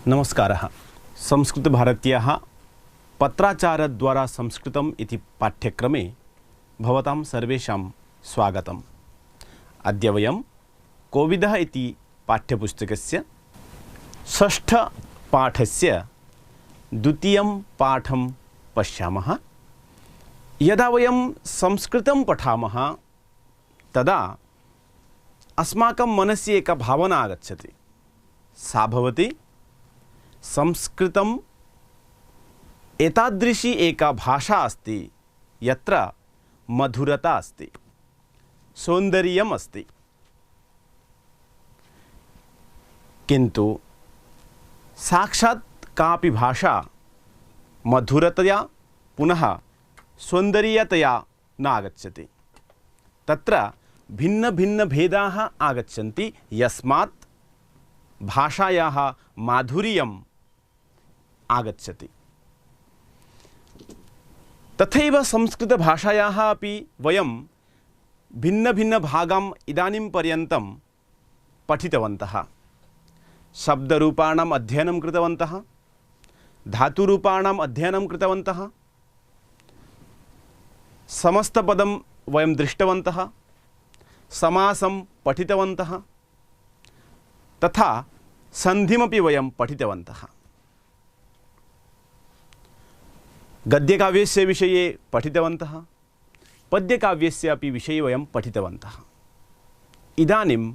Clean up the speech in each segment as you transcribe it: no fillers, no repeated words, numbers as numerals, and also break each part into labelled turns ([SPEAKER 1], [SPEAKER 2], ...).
[SPEAKER 1] नमस्कारः। संस्कृतभारत्याः पत्राचारद्वारा संस्कृतम् इति पाठ्यक्रमे भवतां सर्वेषां स्वागतम्। अद्य वयं कोविदः इति पाठ्यपुस्तकस्य षष्ठपाठस्य द्वितीयं पाठं पश्यामः। यदा वयं संस्कृतं पठामः तदा अस्माकं मनसि एका भावना आगच्छति। सा भवति संस्कृतम् एतादृशी एका भाषा अस्ति यत्र मधुरता अस्ति, सौन्दर्यम् अस्ति। किन्तु साक्षात् कापि भाषा मधुरतया पुनः सौन्दर्यतया न आगच्छति। तत्र भिन्न भिन्न भेदाः आगच्छन्ति, यस्मात् भाषायाः माधुर्यम् आगच्छति। तथैव संस्कृतभाषायाः अपि वयं भिन्न भिन्न भागाम् इदानीं पर्यन्तं पठितवन्तः। शब्दरूपाणाम् अध्ययनं कृतवन्तः, धातुरूपाणाम् अध्ययनं कृतवन्तः, समस्तपदं वयं दृष्टवन्तः, समासं पठितवन्तः, तथा सन्धिमपि वयं पठितवन्तः। गद्यकाव्यस्य विषये पठितवन्तः, पद्यकाव्यस्य अपि विषये वयं पठितवन्तः। इदानीं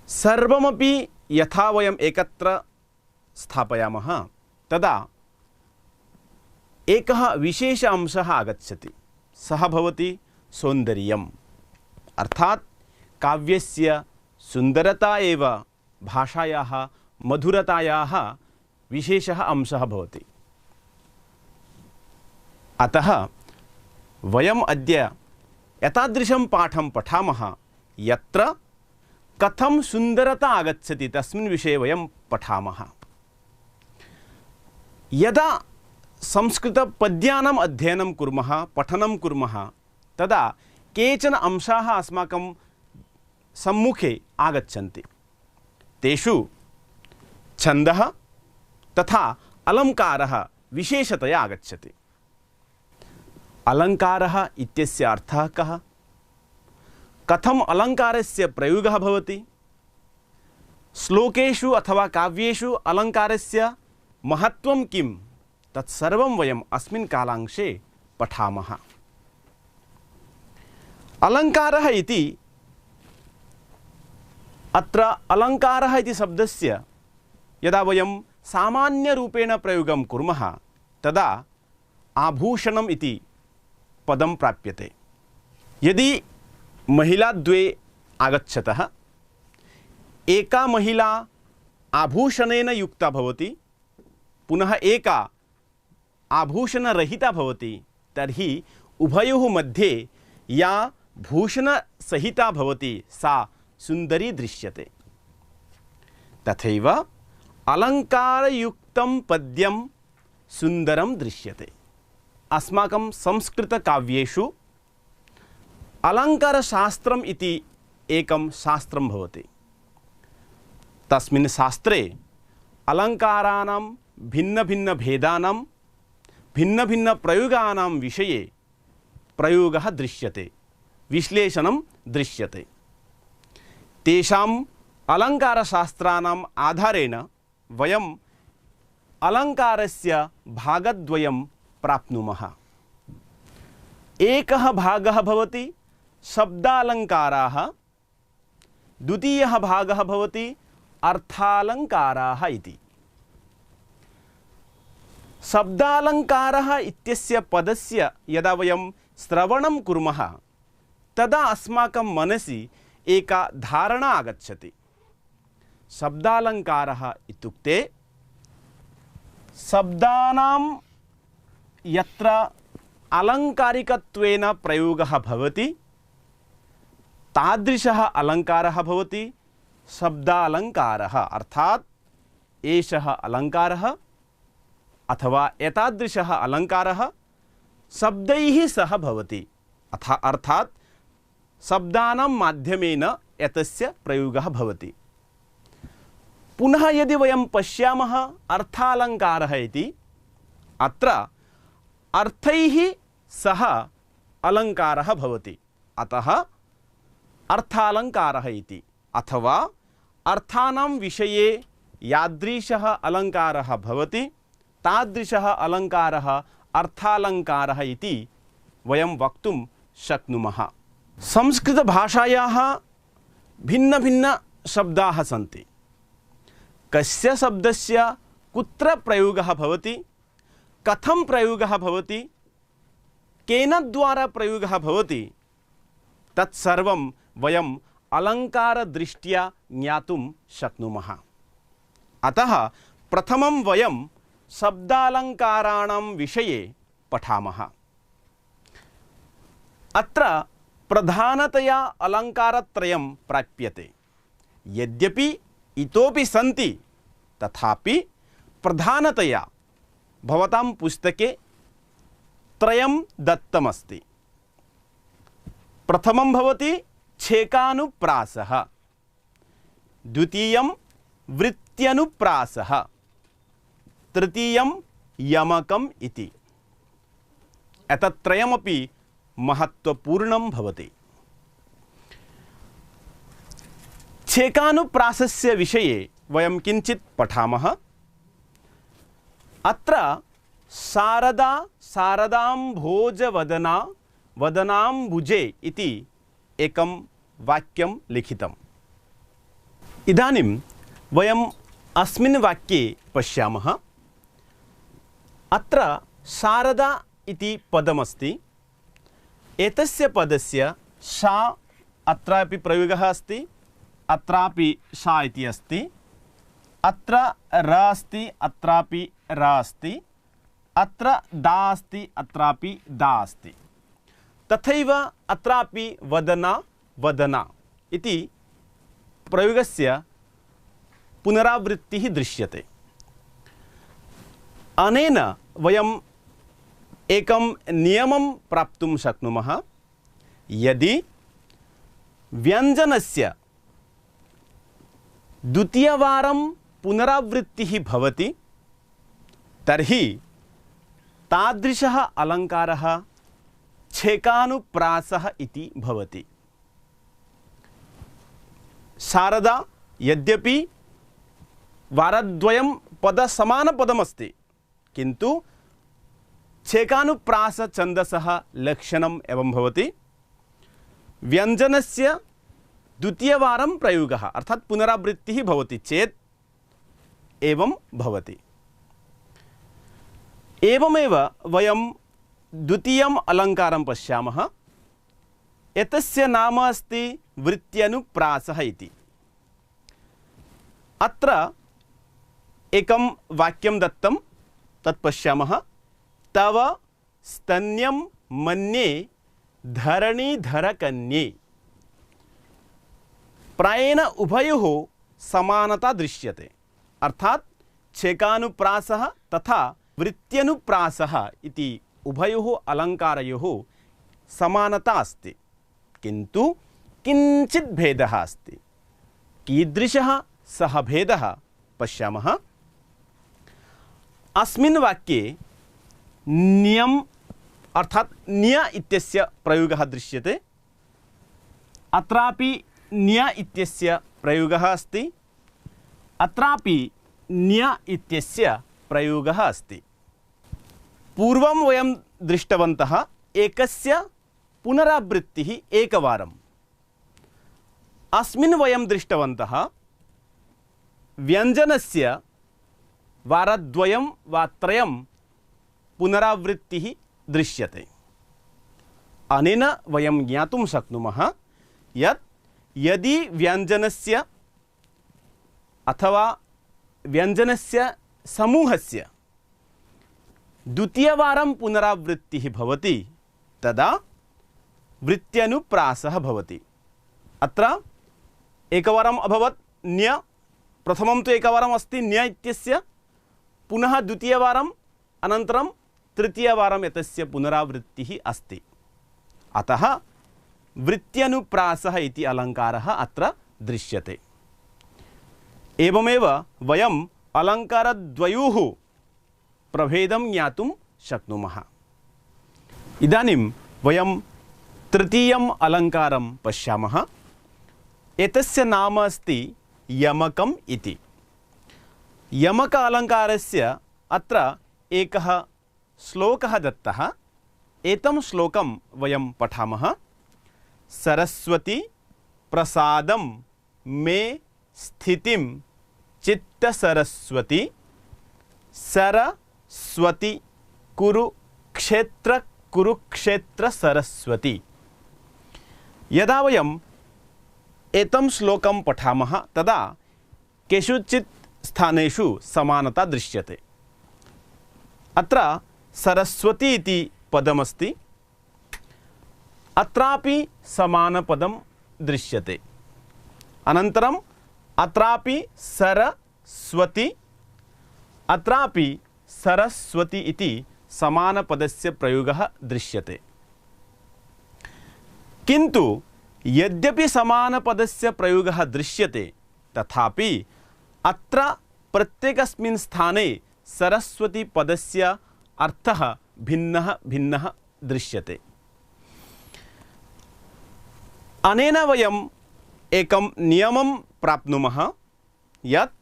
[SPEAKER 1] सर्वमपि यथा वयम् एकत्र स्थापयामः तदा एकः विशेष अंशः आगच्छति। सः भवति सौन्दर्यम्। अर्थात् काव्यस्य सुन्दरता एव भाषायाः मधुरतायाः विशेषः अंशः भवति। अतः वयम् अद्य एतादृशं पाठं पठामः यत्र कथं सुन्दरता आगच्छति तस्मिन् विषये वयं पठामः। यदा संस्कृतपद्यानाम् अध्ययनं कुर्मः, पठनं कुर्मः, तदा केचन अंशाः अस्माकं सम्मुखे आगच्छन्ति। तेषु छन्दः तथा अलङ्कारः विशेषतया आगच्छति। अलङ्कारः इत्यस्य अर्थः कः? कथम् अलङ्कारस्य प्रयोगः भवति? श्लोकेषु अथवा काव्येषु अलङ्कारस्य महत्त्वं किं? तत्सर्वं वयम् अस्मिन् कालांशे पठामः। अलङ्कारः इति अत्र अलङ्कारः इति शब्दस्य यदा वयं सामान्यरूपेण प्रयोगं कुर्मः तदा आभूषणम् इति पदं प्राप्यते। यदि महिलाद्वये आगच्छतः, एका महिला आभूषणेन युक्ता भवति, पुनः एका आभूषणरहिता भवति, तर्हि उभयोः मध्ये या भूषणसहिता भवति सा सुन्दरी दृश्यते। तथैव अलङ्कारयुक्तं पद्यं सुन्दरं दृश्यते। अस्माकं संस्कृतकाव्येषु अलङ्कारशास्त्रम् इति एकं शास्त्रं भवति। तस्मिन् शास्त्रे अलङ्काराणां भिन्नभिन्नभेदानां भिन्नभिन्नप्रयोगानां विषये प्रयोगः दृश्यते, विश्लेषणं दृश्यते। तेषाम् अलङ्कारशास्त्राणाम् आधारेण वयम् अलङ्कारस्य भागद्वयं प्राप्नुमः। एकः भागः भवति शब्दालङ्काराः, द्वितीयः भागः भवति अर्थालङ्काराः इति। शब्दालङ्कारः इत्यस्य पदस्य यदा वयं श्रवणं कुर्मः तदा अस्माकं मनसि एका धारणा आगच्छति। शब्दालङ्कारः इत्युक्ते शब्दानां यत्र अलङ्कारिकत्वेन प्रयोगः भवति तादृशः अलङ्कारः भवति शब्दालङ्कारः। अर्थात् एषः अलङ्कारः अथवा एतादृशः अलङ्कारः शब्दैः सह भवति। अर्थात् शब्दानां माध्यमेन एतस्य प्रयोगः भवति। पुनः यदि वयं पश्यामः अर्थालङ्कारः इति, अत्र अर्थैः सह अलङ्कारः भवति, अतः अर्थालङ्कारः इति। अथवा अर्थानां विषये यादृशः अलङ्कारः भवति तादृशः अलङ्कारः अर्थालङ्कारः इति वयं वक्तुं शक्नुमः। संस्कृतभाषायाः भिन्नभिन्नशब्दाः सन्ति। कस्य शब्दस्य कुत्र प्रयोगः भवति, कथं प्रयोगः भवति, केन द्वारा प्रयोगः भवति, तत्सर्वं वयम् अलङ्कारदृष्ट्या ज्ञातुं शक्नुमः। अतः प्रथमं वयं शब्दालङ्काराणां विषये पठामः। अत्र प्रधानतया अलङ्कारत्रयं प्राप्यते। यद्यपि इतोपि सन्ति, तथापि प्रधानतया भवतां पुस्तके त्रयं दत्तमस्ति। प्रथमं भवति छेकानुप्रासः, द्वितीयं वृत्त्यनुप्रासः, तृतीयं यमकम् इति। एतत्त्रयमपि महत्त्वपूर्णं भवति। छेकानुप्रासस्य विषये वयं किञ्चित् पठामः। अत्र शारदा शारदाम्भोजवदना वदनाम्बुजे इति एकं वाक्यं लिखितम्। इदानीं वयम् अस्मिन् वाक्ये पश्यामः। अत्र शारदा इति पदमस्ति। एतस्य पदस्य सा अत्रापि प्रयोगः अस्ति, अत्रापि सा इति अस्ति, अत्र र अस्ति, अत्रापि र अस्ति, अत्र दा अस्ति, अत्रापि दा अस्ति। तथैव अत्रापि वदना वदना इति प्रयोगस्य पुनरावृत्तिः दृश्यते। अनेन वयम् एकं नियमं प्राप्तुं शक्नुमः। यदि व्यञ्जनस्य द्वितीयवारं पुनरावृत्तिः भवति, तर्हि तादृशः अलङ्कारः छेकानुप्रासः इति भवति। शारदा यद्यपि वारद्वयं पदसमानपदमस्ति, किन्तु छेकानुप्रासछन्दसः लक्षणम् एवं भवति। व्यञ्जनस्य द्वितीयवारं प्रयोगः अर्थात् पुनरावृत्तिः भवति चेत् एवं भवति। एवमेव वयं द्वितीयम् अलङ्कारं पश्यामः। एतस्य नाम अस्ति वृत्त्यनुप्रासः इति। अत्र एकं वाक्यं दत्तं, तत् पश्यामः। तव स्तन्यं मन्ये धरणीधरकन्ये। प्रायेण उभयोः समानता दृश्यते, अर्थात् छेकानुप्रासः तथा वृत्त्यनुप्रासः इति उभयोः अलङ्कारयोः समानता अस्ति, किन्तु किञ्चित् भेदः अस्ति। कीदृशः सः भेदः पश्यामः। अस्मिन् वाक्ये न्यम् अर्थात् न्य इत्यस्य प्रयोगः दृश्यते। अत्रापि न्य इत्यस्य प्रयोगः अस्ति, अत्रापि न्य इत्यस्य प्रयोगः अस्ति। पूर्वं वयं दृष्टवन्तः एकस्य पुनरावृत्तिः एकवारम्। अस्मिन् वयं दृष्टवन्तः व्यञ्जनस्य वारद्वयं वा त्रयं पुनरावृत्तिः दृश्यते। अनेन वयं ज्ञातुं शक्नुमः यत् यदि व्यञ्जनस्य अथवा व्यञ्जनस्य समूहस्य द्वितीयवारं पुनरावृत्तिः भवति, तदा वृत्त्यनुप्रासः भवति। अत्र एकवारम् अभवत् न्य, प्रथमं तु एकवारम् अस्ति न्य इत्यस्य, पुनः द्वितीयवारम्, अनन्तरं तृतीयवारम् एतस्य पुनरावृत्तिः अस्ति। अतः वृत्त्यनुप्रासः इति अलङ्कारः अत्र दृश्यते। एवमेव वयम् अलङ्कारद्वयोः प्रभेदं ज्ञातुं शक्नुमः। इदानीं वयं तृतीयम् अलङ्कारं पश्यामः। एतस्य नाम अस्ति यमकम् इति। यमक अलङ्कारस्य अत्र एकः श्लोकः दत्तः। एतं श्लोकं वयं पठामः। सरस्वती प्रसादं मे स्थितिं चित्तसरस्वती सरस्वती कुरुक्षेत्र सरस्वती। यदा वयम् एतं श्लोकं पठामः तदा केषुचित् स्थानेषु समानता दृश्यते। अत्र सरस्वती इति पदमस्ति, अत्रापि समानपदं दृश्यते। अनन्तरम् अत्रापि सरस्वती, अत्रापि सरस्वती इति समानपदस्य प्रयोगः दृश्यते। किन्तु यद्यपि समानपदस्य प्रयोगः दृश्यते तथापि अत्र प्रत्येकस्मिन् स्थाने सरस्वती पदस्य अर्थः भिन्नः दृश्यते। अनेन वयम् एकं नियमं प्राप्नुमः यत्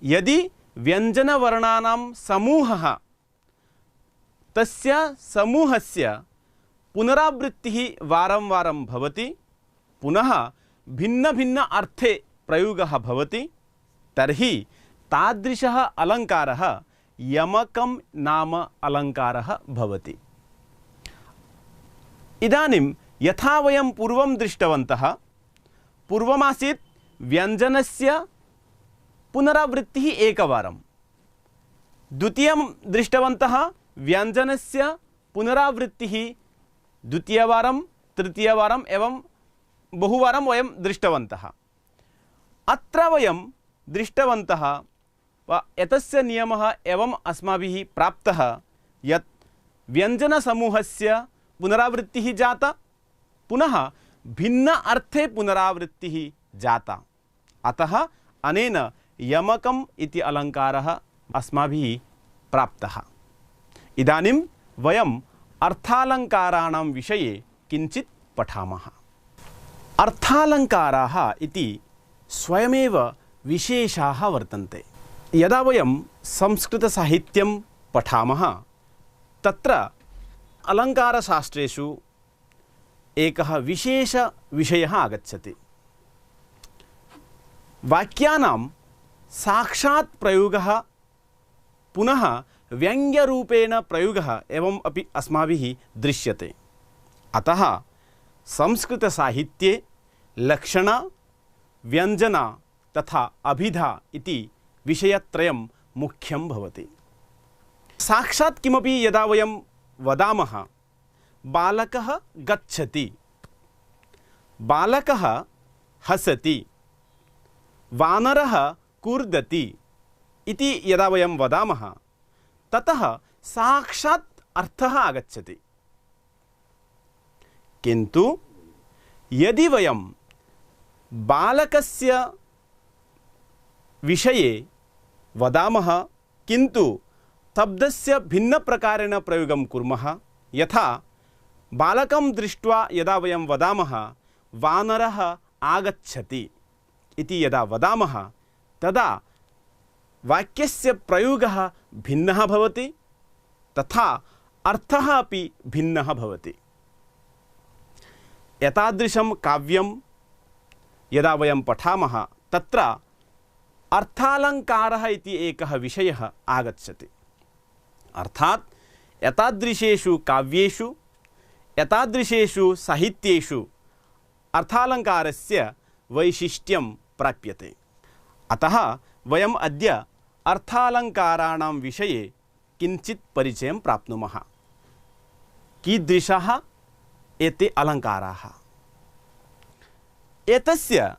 [SPEAKER 1] यदि व्यञ्जनवर्णानां समूहः तस्य समूहस्य पुनरावृत्तिः वारं वारं भवति, पुनः भिन्न अर्थे प्रयोगः भवति, तर्हि तादृशः अलङ्कारः यमकं नाम अलङ्कारः भवति। इदानीं यथा वयं पूर्वं दृष्टवन्तः, पूर्वमासीत् व्यञ्जनस्य पुनरावृत्तिः एकवारं, द्वितीयं दृष्टवन्तः व्यञ्जनस्य पुनरावृत्तिः द्वितीयवारं तृतीयवारम् एवं बहुवारं वयं दृष्टवन्तः। अत्र वयं दृष्टवन्तः एतस्य नियमः एवं अस्माभिः प्राप्तः यत् व्यञ्जनसमूहस्य पुनरावृत्तिः जाता, पुनः भिन्न अर्थे पुनरावृत्तिः जाता। अतः अनेन यमकम् इति अलङ्कारः अस्माभिः प्राप्तः। इदानीं वयम् अर्थालङ्काराणां विषये किञ्चित् पठामः। अर्थालङ्काराः इति स्वयमेव विशेषाः वर्तन्ते। यदा वयं संस्कृतसाहित्यं पठामः तत्र अलङ्कारशास्त्रेषु एकः विशेषविषयः आगच्छति। वाक्यानां साक्षात् प्रयोगः पुनः व्यङ्ग्यरूपेण प्रयोगः एवम् अपि अस्माभिः दृश्यते। अतः संस्कृतसाहित्ये लक्षण, व्यञ्जना तथा अभिधा इति विषयत्रयं मुख्यं भवति। साक्षात् किमपि यदा वयं वदामः, बालकः गच्छति, बालकः हसति, वानरः कूर्दति इति यदा वयं वदामः ततः साक्षात् अर्थः आगच्छति। किन्तु यदि वयं बालकस्य विषये वदामः किन्तु शब्दस्य भिन्नप्रकारेण प्रयोगं कुर्मः, यथा बालकं दृष्ट्वा यदा वयं वदामः वानरः आगच्छति इति यदा वदामः तदा वाक्यस्य प्रयोगः भिन्नः भवति तथा अर्थः अपि भिन्नः भवति। एतादृशं काव्यं यदा वयं पठामः तत्र अर्थालङ्कारः इति एकः विषयः आगच्छति। अर्थात् एतादृशेषु काव्येषु एतादृशेषु साहित्येषु अर्थालङ्कारस्य वैशिष्ट्यं प्राप्यते। अतः वयम् अद्य अर्थालङ्काराणां विषये किञ्चित् परिचयं प्राप्नुमः। कीदृशाः एते अलङ्काराः? एतस्य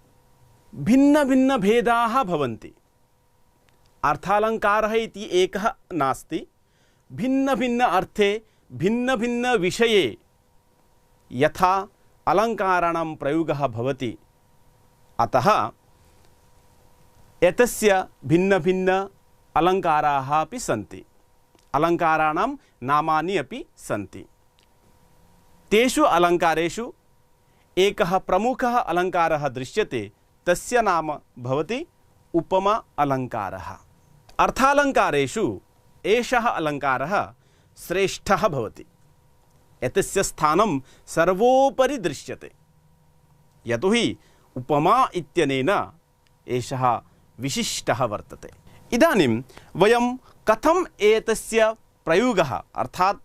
[SPEAKER 1] भिन्नभिन्नभेदाः भवन्ति। अर्थालङ्कारः इति एकः नास्ति, भिन्नभिन्न अर्थे भिन्नभिन्नविषये यथा अलङ्काराणां प्रयोगः भवति। अतः एतस्य भिन्नभिन्न अलङ्काराः अपि सन्ति, अलङ्काराणां नामानि अपि सन्ति। तेषु अलङ्कारेषु एकः प्रमुखः अलङ्कारः दृश्यते, तस्य नाम भवति उपमा अलङ्कारः। अर्थालङ्कारेषु एषः अलङ्कारः श्रेष्ठः भवति। एतस्य स्थानं सर्वोपरि दृश्यते, यतोहि उपमा इत्यनेन एषः विशिष्टः वर्तते। इदानीं वयं कथम् एतस्य प्रयोगः अर्थात्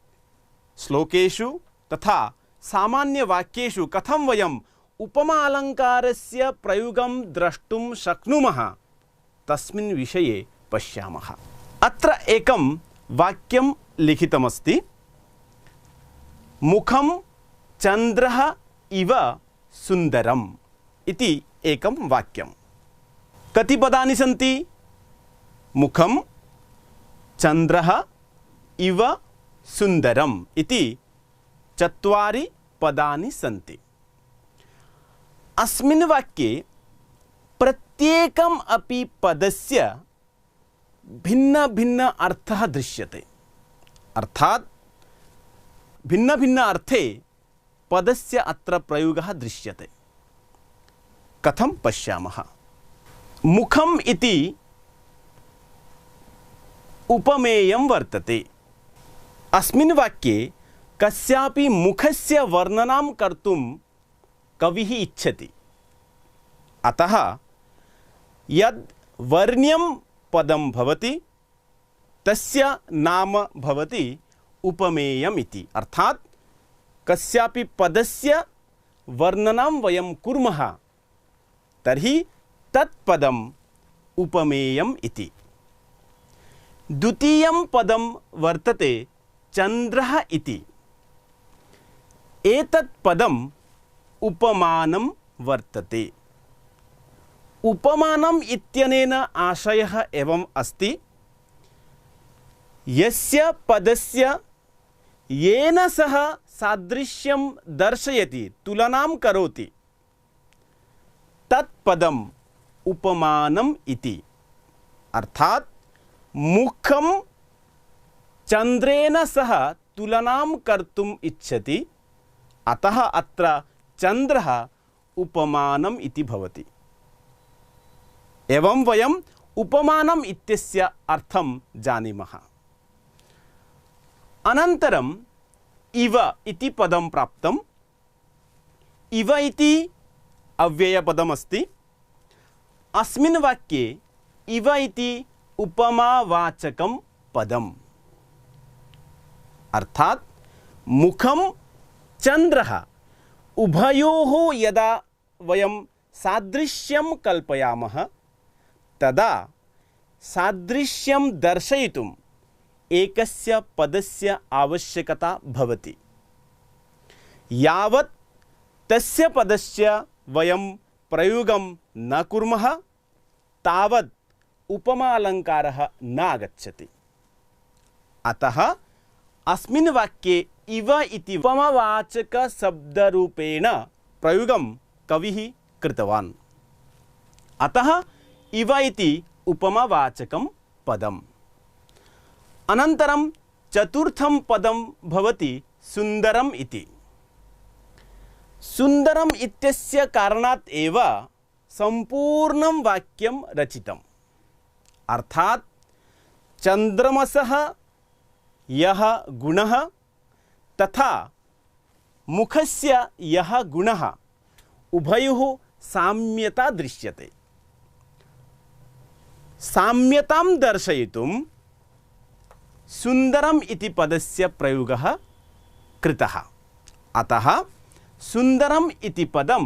[SPEAKER 1] श्लोकेषु तथा सामान्यवाक्येषु कथं वयम् उपमा अलङ्कारस्य प्रयोगं द्रष्टुं शक्नुमः तस्मिन् विषये पश्यामः। अत्र एकं वाक्यं लिखितमस्ति, मुखं चन्द्रः इव सुन्दरम् इति एकं वाक्यं। कति पदानि सन्ति? मुखं चन्द्रः इव सुन्दरम् इति 4 पदानि सन्ति। अस्मिन् वाक्ये प्रत्येकम् अपि पदस्य भिन्न भिन्न अर्थः दृश्यते, अर्थात् भिन्न भिन्न अर्थे पदस्य अत्र प्रयोगः दृश्यते। कथं पश्यामः? मुखम् इति उपमेयं वर्तते। अस्मिन् वाक्ये कस्यापि मुखस्य वर्णनं कर्तुं कविः इच्छति, अतः यद् वर्ण्यं पदं भवति तस्य नाम भवति उपमेयम् इति। अर्थात् कस्यापि पदस्य वर्णनं वयं कुर्मः तर्हि तत् पदम् उपमेयम् इति। द्वितीयं पदं वर्तते चन्द्रः इति। एतत् पदम् उपमानं वर्तते। उपमानम् इत्यनेन आशयः एवम् अस्ति, यस्य पदस्य येन सह सादृश्यं दर्शयति, तुलनां करोति, तत् पदम् उपमानम् इति। अर्थात् मुखं चन्द्रेण सह तुलनां कर्तुम् इच्छति, अतः अत्र चन्द्रः उपमानम् इति भवति। एवं वयम् उपमानम् इत्यस्य अर्थं जानीमः। अनन्तरम् इव इति पदं प्राप्तम्। इव इति अव्ययपदमस्ति। अस्मिन् वाक्ये इव इति उपमावाचकं पदम्। अर्थात् मुखं चन्द्रः उभयोः यदा वयं सादृश्यं कल्पयामः तदा सादृश्यं दर्शयितुम् एकस्य पदस्य आवश्यकता भवति। यावत् तस्य पदस्य वयं प्रयोगं न कुर्मः तावत् उपमा अलङ्कारः न आगच्छति। अतः अस्मिन् वाक्ये इव इति उपमावाचक शब्दरूपेण प्रयोगं कविः कृतवान्। अतः इव इति उपमावाचकं पदम्। अनन्तरं चतुर्थं पदं भवति सुन्दरम् इति। सुन्दरम् इत्यस्य कारणात् एव सम्पूर्णं वाक्यं रचितम्। अर्थात् चन्द्रमसः यः गुणः तथा मुखस्य यः गुणः उभयोः साम्यता दृश्यते। साम्यतां दर्शयितुं सुन्दरम् इति पदस्य प्रयोगः कृतः। अतः सुन्दरम् इति पदं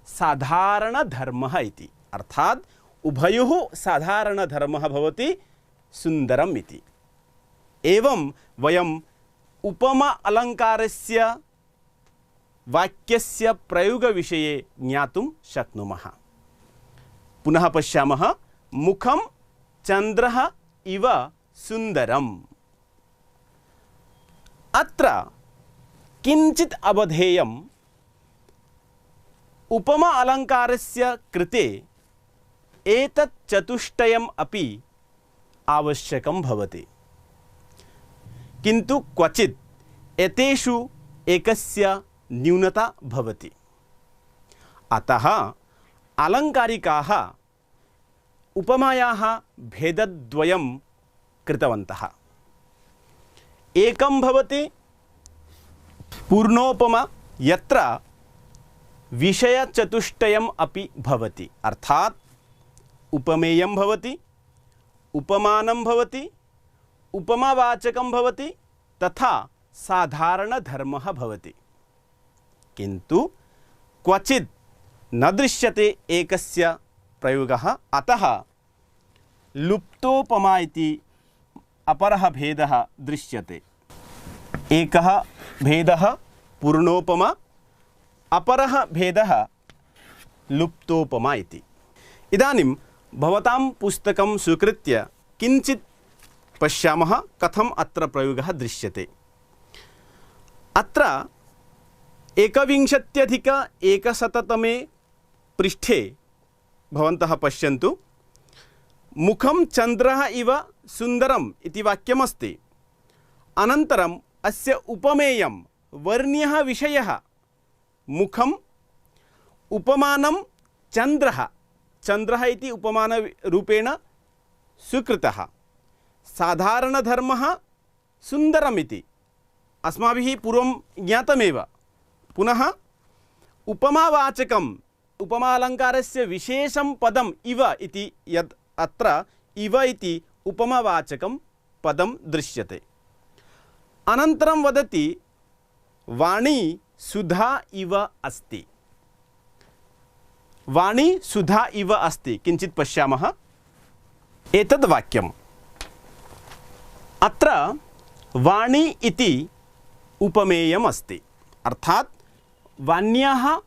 [SPEAKER 1] साधारणधर्मः इति। अर्थात् उभयोः साधारणधर्मः भवति सुन्दरम् इति। एवं वयम् उपमा अलङ्कारस्य वाक्यस्य प्रयोगविषये ज्ञातुं शक्नुमः। पुनः पश्यामः, मुखं चन्द्रः इव सुन्दरम्। अत्र किञ्चित् अवधेयम्, उपमा अलङ्कारस्य कृते एतत् चतुष्टयम् अपि आवश्यकं भवति, किन्तु क्वचित् एतेषु एकस्य न्यूनता भवति। अतः आलङ्कारिकाः उपमायाः भेदद्वयं कृतवन्तः। एकं भवति पूर्णोपमा, यत्र विषयचतुष्टयम् अपि भवति, अर्थात् उपमेयं भवति, उपमानं भवति, उपमावाचकं भवति तथा साधारणधर्मः भवति, किन्तु क्वचित् न दृश्यते एकस्य प्रयोगः। अतः लुप्तोपमा इति अपरः भेदः दृश्यते। एकः भेदः पूर्णोपमा, अपरः भेदः लुप्तोपमा इति। इदानीं भवतां पुस्तकं स्वीकृत्य किञ्चित् पश्यामः कथम् अत्र प्रयोगः दृश्यते। अत्र 21अधिक-100तमे पृष्ठे भवन्तः पश्यन्तु, मुखं चन्द्रः इव सुन्दरम् इति वाक्यमस्ति। अनन्तरम् अस्य उपमेयं वर्ण्यः विषयः मुखम्, उपमानं चन्द्रः, चन्द्रः इति उपमानरूपेण स्वीकृतः, साधारणधर्मः सुन्दरम् इति अस्माभिः पूर्वं ज्ञातमेव। पुनः उपमावाचकम्, उपमालङ्कारस्य विशेषं पदम् इव इति यद् अत्र इव इति उपमावाचकं पदं दृश्यते। अनन्तरं वदति वाणी सुधा इव अस्ति। वाणी सुधा इव अस्ति, किञ्चित् पश्यामः। एतद् वाक्यम्, अत्र वाणी इति उपमेयम् अस्ति, अर्थात् वाण्याः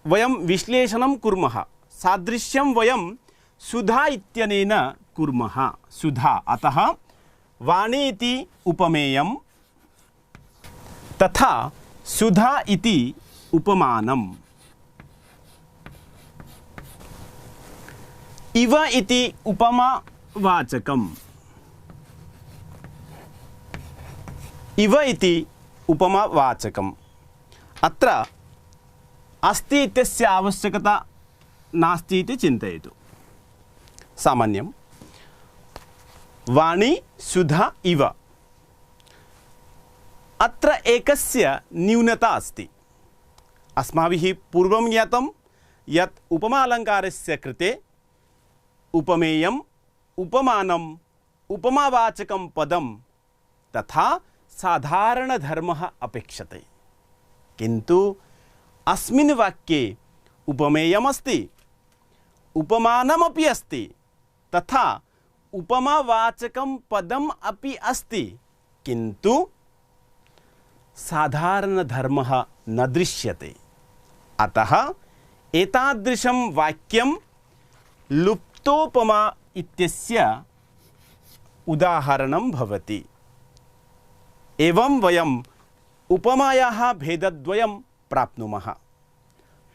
[SPEAKER 1] वयं विश्लेषणं कुर्मः, सादृश्यं वयं सुधा इत्यनेन कुर्मः, सुधा। अतः वाणी इति उपमेयं तथा सुधा इति उपमानम्। इव इति उपमावाचकम्, इव इति उपमावाचकम्। अत्र अस्ति इत्यस्य आवश्यकता नास्ति इति चिन्तयतु। सामान्यं वाणी सुधा इव, अत्र एकस्य न्यूनता अस्ति। अस्माभिः पूर्वं ज्ञातं यत् उपमालङ्कारस्य कृते उपमेयम्, उपमानम्, उपमावाचकं पदं तथा साधारणधर्मः अपेक्षते, किन्तु अस्मिन् वाक्ये उपमेयमस्ति, उपमानमपि अस्ति तथा उपमावाचकं पदम् अपि अस्ति, किन्तु साधारणधर्मः न दृश्यते। अतः एतादृशं वाक्यं लुप्तोपमा इत्यस्य उदाहरणं भवति। एवं वयम् उपमायाः भेदद्वयं प्राप्नुमः,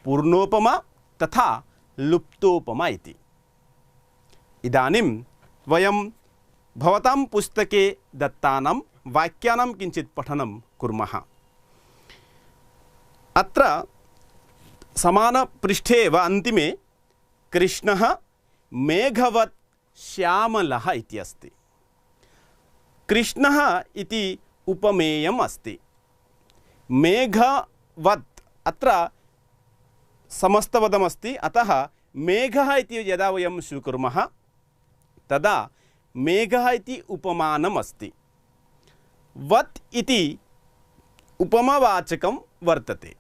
[SPEAKER 1] पूर्णोपमा तथा लुप्तोपमा इति। इदानीं वयं भवतां पुस्तके दत्तानां वाक्यानां किञ्चित् पठनं कुर्मः। अत्र समानपृष्ठे एव अन्तिमे कृष्णः मेघवत् श्यामलः इति अस्ति। कृष्णः इति उपमेयम् अस्ति। मेघवत् अत्र समस्तपदमस्ति, अतः मेघः इति यदा वयं स्वीकुर्मः तदा मेघः इति उपमानम् अस्ति। वत् इति उपमावाचकं वर्तते।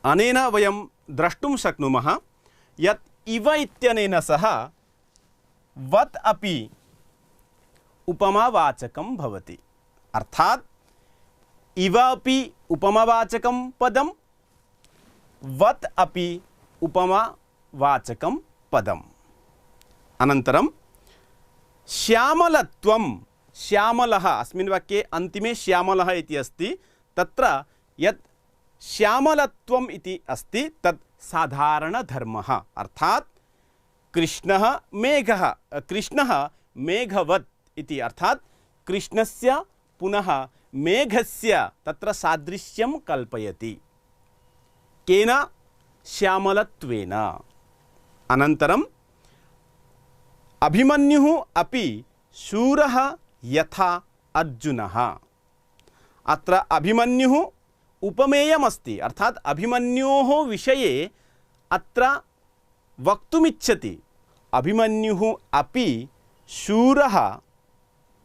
[SPEAKER 1] अनेन वयं द्रष्टुं शक्नुमः यत् इव इत्यनेन सह वत् अपि उपमावाचकं भवति, अर्थात् इव अपि उपमावाचकं पदं, वत् अपि उपमावाचकं पदम्। अनन्तरं श्यामलत्वं, श्यामलः अस्मिन् वाक्ये अन्तिमे श्यामलः इति अस्ति, तत्र यत् श्यामलत्वम् इति अस्ति तत् साधारणधर्मः, अर्थात् कृष्णः मेघः, कृष्णः मेघवत् इति, अर्थात कृष्णस्य पुनः मेघस्य तत्र सादृश्यं कल्पयति। केन? श्यामलत्वेन। अनन्तरम् अभिमन्युः अपि शूरः यथा अर्जुनः। अत्र अभिमन्युः उपमेयमस्ति, अर्थात अभिमन्योः विषये अत्र वक्तुमिच्छति। अभिमन्युः अपि शूरः,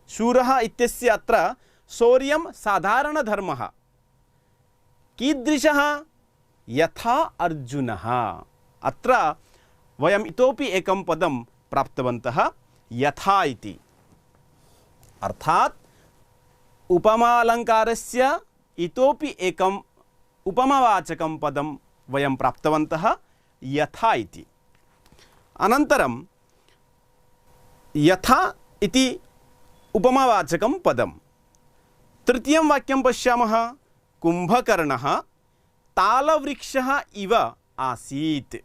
[SPEAKER 1] शूरः इत्यस्य अत्र शौर्यं साधारणधर्मः। कीदृशः? यथा अर्जुनः। अत्र वयम् इतोपि एकं पदं प्राप्तवन्तः, यथा इति, अर्थात उपमालङ्कारस्य इतोपि एकम् उपमावाचकं पदं वयं प्राप्तवन्तः, यथा इति। अनन्तरं यथा इति उपमावाचकं पदं। तृतीयं वाक्यं पश्यामः। कुम्भकर्णः तालवृक्षः इव आसीत्।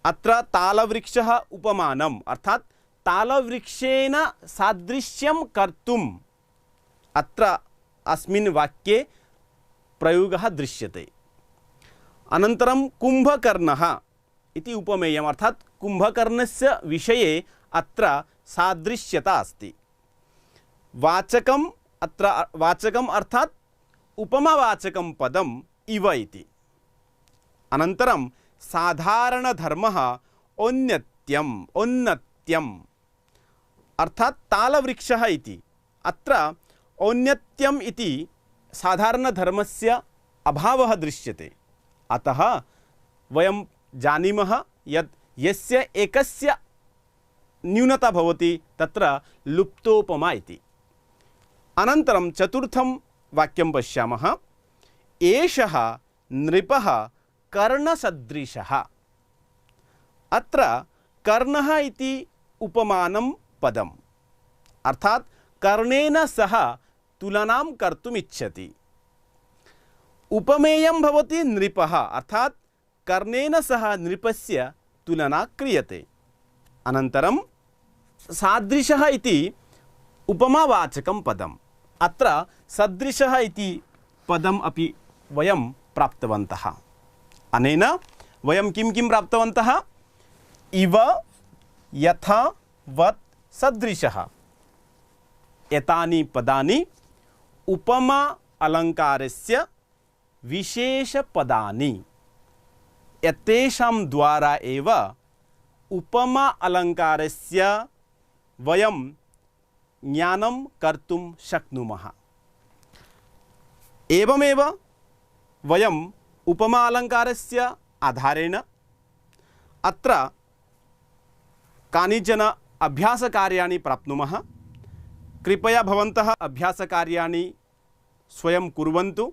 [SPEAKER 1] अत्र तालवृक्षः उपमानम्, अर्थात तालवृक्षेन सादृश्यं कर्तुम् अत्र अस्मिन् वाक्ये प्रयोगः दृश्यते। अनन्तरं कुम्भकर्णः इति उपमेयम्, अर्थात कुम्भकर्णस्य विषये अत्र सादृश्यता अस्ति। वाचकम्, अत्र वाचकम् अर्थात उपमावाचकं पदम् इव इति। अनन्तरं साधारणधर्मः औन्नत्यम्, औन्नत्यम् अर्थात तालवृक्षः इति। अत्र औन्नत्यम् इति साधारणधर्मस्य अभावः दृश्यते। अतः वयं जानीमः यत् यस्य एकस्य न्यूनता भवति तत्र लुप्तोपमा इति। अनन्तरं चतुर्थं वाक्यं पश्यामः। एषः नृपः कर्णसदृशः। अत्र कर्णः इति उपमानं पदम्, अर्थात कर्णेन सह तुलनां कर्तुम् इच्छति। उपमेयं भवति नृपः, अर्थात कर्णेन सह नृपस्य तुलना क्रियते। अनन्तरं सादृशः इति उपमावाचकं पदम्। अत्र सदृशः इति पदम् अपि वयं प्राप्तवन्तः। अनेन वयं किं किं प्राप्तवन्तः? इव, यथा, वत्, सदृशः एतानि पदानि उपमा अलङ्कारस्य विशेषपदानि। एतेषां द्वारा एव उपमा अलङ्कारस्य वयं ज्ञानं कर्तुं शक्नुमः। एवमेव वयम् उपमा अलङ्कारस्य आधारेण अत्र कानिचन अभ्यासकार्याणि प्राप्नुमः। कृपया भवन्तः अभ्यासकार्याणि स्वयं कुर्वन्तु।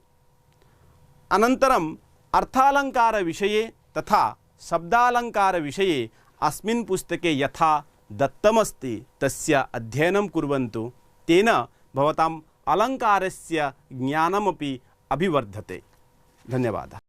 [SPEAKER 1] अनन्तरम् अर्थालङ्कारविषये तथा शब्दालङ्कारविषये अस्मिन् पुस्तके यथा दत्तमस्ति तस्य अध्ययनं कुर्वन्तु। तेन भवताम् अलङ्कारस्य ज्ञानमपि अभिवर्धते। धन्यवादः।